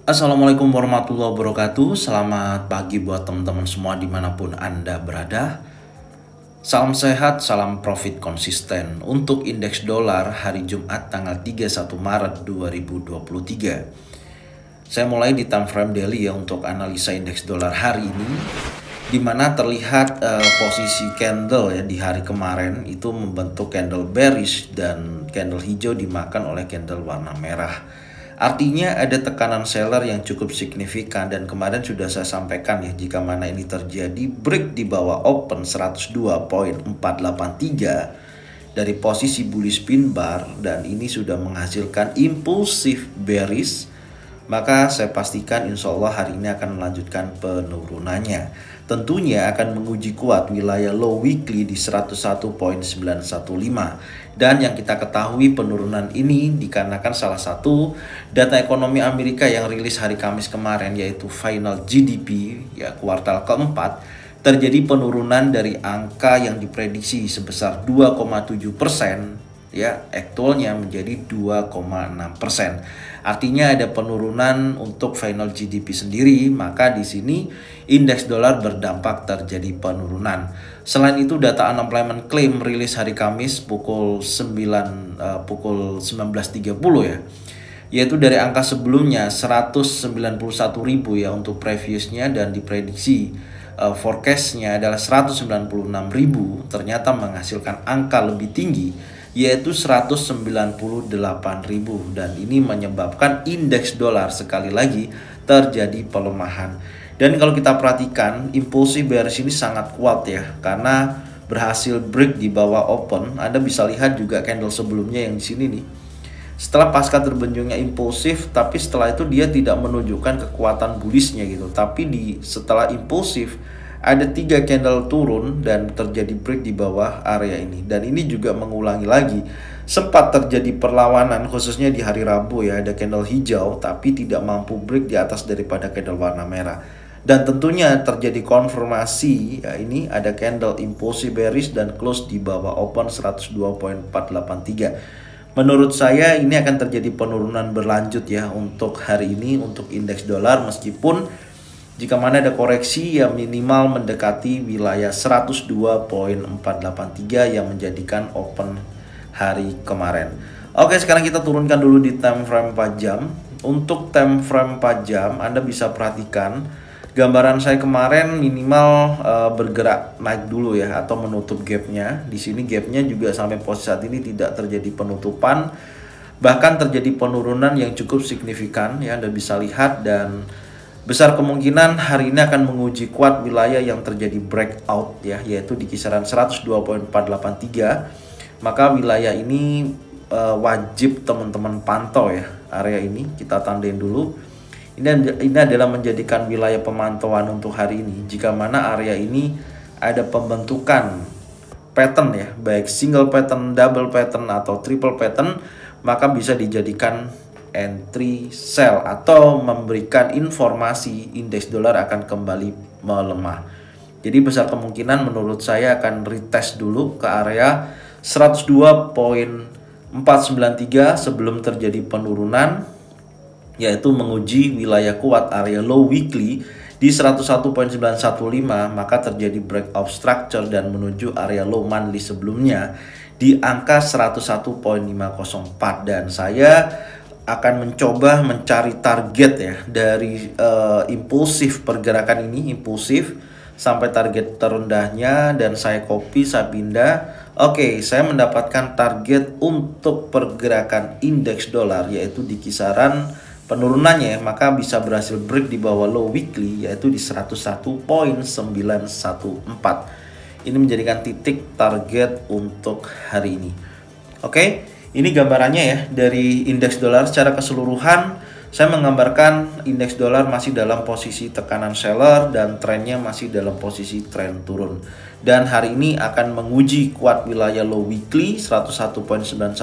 Assalamualaikum warahmatullahi wabarakatuh. Selamat pagi buat teman-teman semua dimanapun Anda berada. Salam sehat, salam profit konsisten untuk indeks dolar hari Jumat tanggal 31 Maret 2023. Saya mulai di time frame daily ya untuk analisa indeks dolar hari ini, di mana terlihat posisi candle ya di hari kemarin itu membentuk candle bearish dan candle hijau dimakan oleh candle warna merah. Artinya ada tekanan seller yang cukup signifikan, dan kemarin sudah saya sampaikan ya, jika mana ini terjadi break di bawah open 102.483 dari posisi bullish pin bar dan ini sudah menghasilkan impulsif bearish, maka saya pastikan insya Allah hari ini akan melanjutkan penurunannya. Tentunya akan menguji kuat wilayah low weekly di 101.915. Dan yang kita ketahui penurunan ini dikarenakan salah satu data ekonomi Amerika yang rilis hari Kamis kemarin, yaitu final GDP ya kuartal keempat, terjadi penurunan dari angka yang diprediksi sebesar 2,7%. Ya, aktualnya menjadi 2,6%. Artinya ada penurunan untuk final GDP sendiri, maka di sini indeks dolar berdampak terjadi penurunan. Selain itu, data unemployment claim rilis hari Kamis pukul 19.30 ya. Yaitu dari angka sebelumnya 191.000 ya untuk previousnya, dan diprediksi forecastnya adalah 196.000, ternyata menghasilkan angka lebih tinggi yaitu 198.000, dan ini menyebabkan indeks dolar sekali lagi terjadi pelemahan. Dan kalau kita perhatikan, impulsif bearish ini sangat kuat ya, karena berhasil break di bawah open. Anda bisa lihat juga candle sebelumnya yang di sini nih. Setelah pasca terbenjungnya impulsif, tapi setelah itu dia tidak menunjukkan kekuatan bullishnya gitu. Tapi setelah impulsif ada 3 candle turun dan terjadi break di bawah area ini. Dan ini juga mengulangi lagi, sempat terjadi perlawanan khususnya di hari Rabu ya, ada candle hijau tapi tidak mampu break di atas daripada candle warna merah. Dan tentunya terjadi konfirmasi ya, ini ada candle impulsif bearish dan close di bawah open 102.483. Menurut saya ini akan terjadi penurunan berlanjut ya untuk hari ini untuk indeks dolar, meskipun jika mana ada koreksi yang minimal mendekati wilayah 102.483 yang menjadikan open hari kemarin. Oke, sekarang kita turunkan dulu di time frame 4 jam. Untuk time frame 4 jam, Anda bisa perhatikan gambaran saya kemarin minimal bergerak naik dulu ya, atau menutup gapnya. Di sini gapnya juga sampai posisi saat ini tidak terjadi penutupan, bahkan terjadi penurunan yang cukup signifikan ya, Anda bisa lihat. Dan besar kemungkinan hari ini akan menguji kuat wilayah yang terjadi breakout ya, yaitu di kisaran 102.483. Maka wilayah ini wajib teman-teman pantau ya, area ini kita tandain dulu. Ini adalah menjadikan wilayah pemantauan untuk hari ini. Jika mana area ini ada pembentukan pattern ya, baik single pattern, double pattern atau triple pattern, maka bisa dijadikan entry sell atau memberikan informasi indeks dolar akan kembali melemah. Jadi besar kemungkinan menurut saya akan retest dulu ke area 102.493 sebelum terjadi penurunan, yaitu menguji wilayah kuat area low weekly di 101.915, maka terjadi breakout structure dan menuju area low monthly sebelumnya di angka 101.504. Dan saya akan mencoba mencari target ya dari impulsif pergerakan ini, impulsif sampai target terendahnya, dan saya copy, saya pindah. Oke, saya mendapatkan target untuk pergerakan indeks dolar yaitu di kisaran penurunannya, maka bisa berhasil break di bawah low weekly yaitu di 101.914. Ini menjadikan titik target untuk hari ini. Oke, ini gambarannya ya dari indeks dolar secara keseluruhan. Saya menggambarkan indeks dolar masih dalam posisi tekanan seller dan trennya masih dalam posisi tren turun. Dan hari ini akan menguji kuat wilayah low weekly 101.915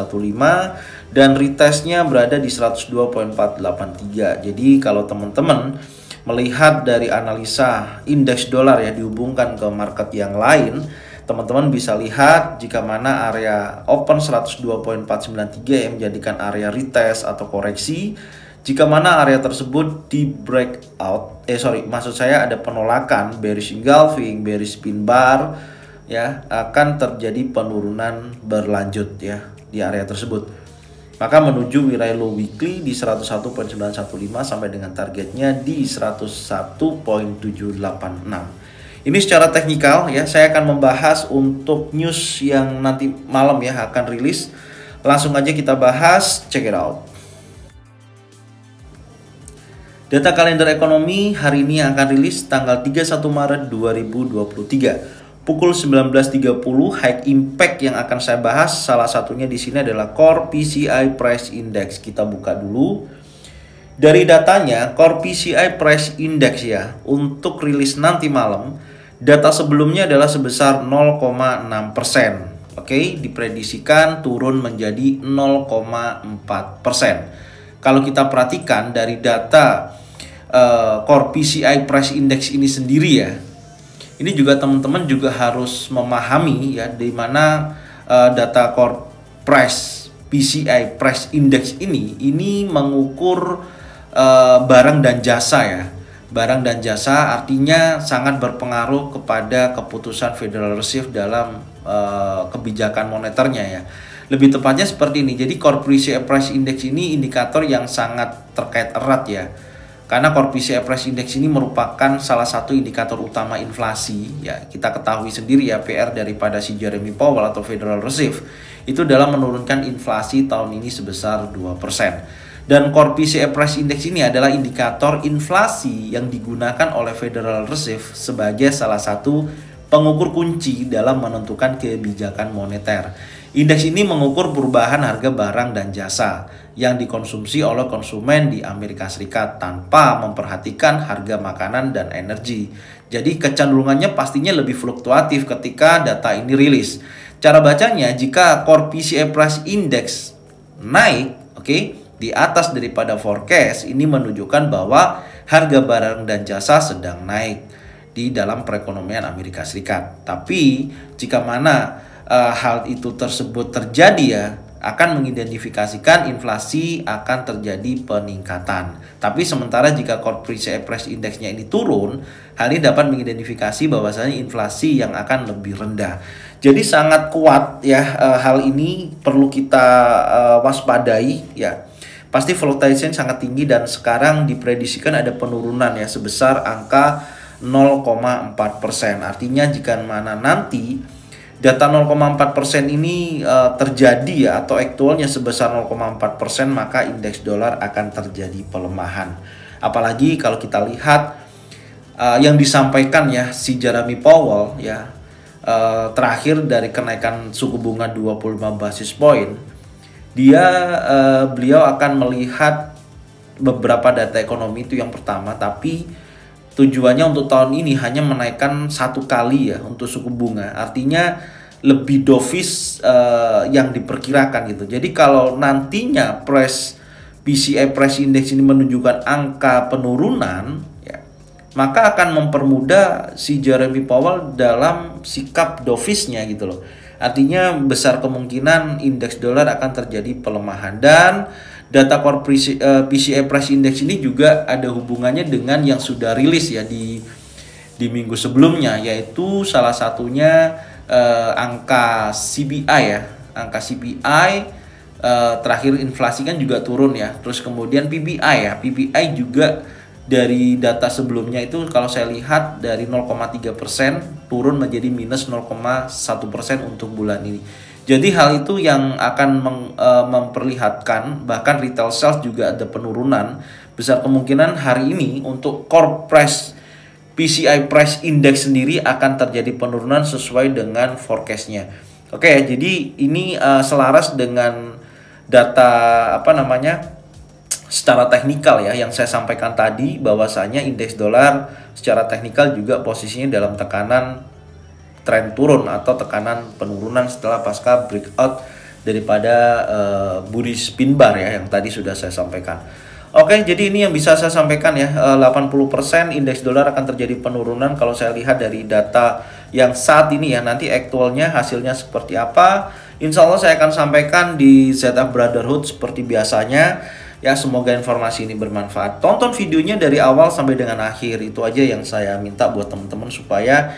dan retestnya berada di 102.483. Jadi kalau teman-teman melihat dari analisa indeks dolar ya dihubungkan ke market yang lain, teman-teman bisa lihat jika mana area open 102.493 yang menjadikan area retest atau koreksi, Jika mana area tersebut di breakout, maksud saya ada penolakan, bearish engulfing, bearish pin bar, ya, akan terjadi penurunan berlanjut ya di area tersebut. Maka menuju wilayah low weekly di 101.915 sampai dengan targetnya di 101.786. Ini secara teknikal ya, saya akan membahas untuk news yang nanti malam ya akan rilis. Langsung aja kita bahas, check it out. Data kalender ekonomi hari ini akan rilis tanggal 31 Maret 2023. Pukul 19.30, high impact yang akan saya bahas salah satunya di sini adalah Core PCI Price Index. Kita buka dulu. Dari datanya, Core PCI Price Index ya, untuk rilis nanti malam, data sebelumnya adalah sebesar 0,6%. Oke, diprediksikan turun menjadi 0,4%. Kalau kita perhatikan dari data Core PCI Price Index ini sendiri ya, ini juga teman-teman juga harus memahami ya, di mana data Core PCI Price Index ini mengukur barang dan jasa ya. Barang dan jasa artinya sangat berpengaruh kepada keputusan Federal Reserve dalam kebijakan moneternya ya. Lebih tepatnya seperti ini. Jadi Core PCI Price Index ini indikator yang sangat terkait erat ya. Karena Core PCI Price Index ini merupakan salah satu indikator utama inflasi ya. Kita ketahui sendiri ya, PR daripada si Jeremy Powell atau Federal Reserve itu dalam menurunkan inflasi tahun ini sebesar 2%. Dan Core PCI Price Index ini adalah indikator inflasi yang digunakan oleh Federal Reserve sebagai salah satu pengukur kunci dalam menentukan kebijakan moneter. Indeks ini mengukur perubahan harga barang dan jasa yang dikonsumsi oleh konsumen di Amerika Serikat tanpa memperhatikan harga makanan dan energi. Jadi kecenderungannya pastinya lebih fluktuatif ketika data ini rilis. Cara bacanya, jika Core PCI Price Index naik, di atas daripada forecast, ini menunjukkan bahwa harga barang dan jasa sedang naik di dalam perekonomian Amerika Serikat. Tapi jika mana hal itu tersebut terjadi ya, akan mengidentifikasikan inflasi akan terjadi peningkatan. Tapi sementara jika Core PCI Price Index-nya ini turun, hal ini dapat mengidentifikasi bahwasanya inflasi yang akan lebih rendah. Jadi sangat kuat ya, hal ini perlu kita waspadai ya. Pasti volatility sangat tinggi dan sekarang diprediksikan ada penurunan ya sebesar angka 0,4%. Artinya jika mana nanti data 0,4% ini terjadi ya, atau aktualnya sebesar 0,4%, maka indeks dolar akan terjadi pelemahan. Apalagi kalau kita lihat yang disampaikan ya si Jeremy Powell ya, terakhir dari kenaikan suku bunga 25 basis point, beliau akan melihat beberapa data ekonomi itu yang pertama, tapi tujuannya untuk tahun ini hanya menaikkan satu kali ya untuk suku bunga. Artinya lebih dovish yang diperkirakan gitu. Jadi kalau nantinya PCI Price Index ini menunjukkan angka penurunan ya, maka akan mempermudah si Jeremy Powell dalam sikap dovishnya gitu loh. Artinya besar kemungkinan indeks dolar akan terjadi pelemahan. Dan data Core PCI Price Index ini juga ada hubungannya dengan yang sudah rilis ya di minggu sebelumnya, yaitu salah satunya angka CPI ya. Angka CPI terakhir inflasi kan juga turun ya. Terus kemudian PPI ya. PPI juga dari data sebelumnya itu kalau saya lihat dari 0,3% turun menjadi minus 0,1% untuk bulan ini. Jadi hal itu yang akan memperlihatkan bahkan retail sales juga ada penurunan. Besar kemungkinan hari ini untuk Core PCI Price Index sendiri akan terjadi penurunan sesuai dengan forecastnya. Oke, jadi ini selaras dengan data secara teknikal ya yang saya sampaikan tadi, bahwasanya indeks dolar secara teknikal juga posisinya dalam tekanan tren turun atau tekanan penurunan setelah pasca breakout daripada bullish pin bar ya yang tadi sudah saya sampaikan. Oke, jadi ini yang bisa saya sampaikan ya, 80% indeks dolar akan terjadi penurunan kalau saya lihat dari data yang saat ini ya. Nanti aktualnya hasilnya seperti apa, insya Allah saya akan sampaikan di ZF Brotherhood seperti biasanya. Ya, semoga informasi ini bermanfaat. Tonton videonya dari awal sampai dengan akhir. Itu aja yang saya minta buat teman-teman supaya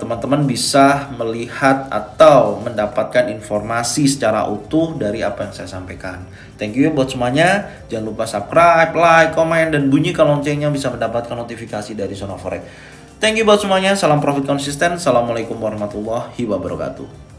teman-teman bisa melihat atau mendapatkan informasi secara utuh dari apa yang saya sampaikan. Thank you buat semuanya. Jangan lupa subscribe, like, komen, dan bunyikan loncengnya bisa mendapatkan notifikasi dari Zona Forex. Thank you buat semuanya. Salam profit konsisten. Assalamualaikum warahmatullahi wabarakatuh.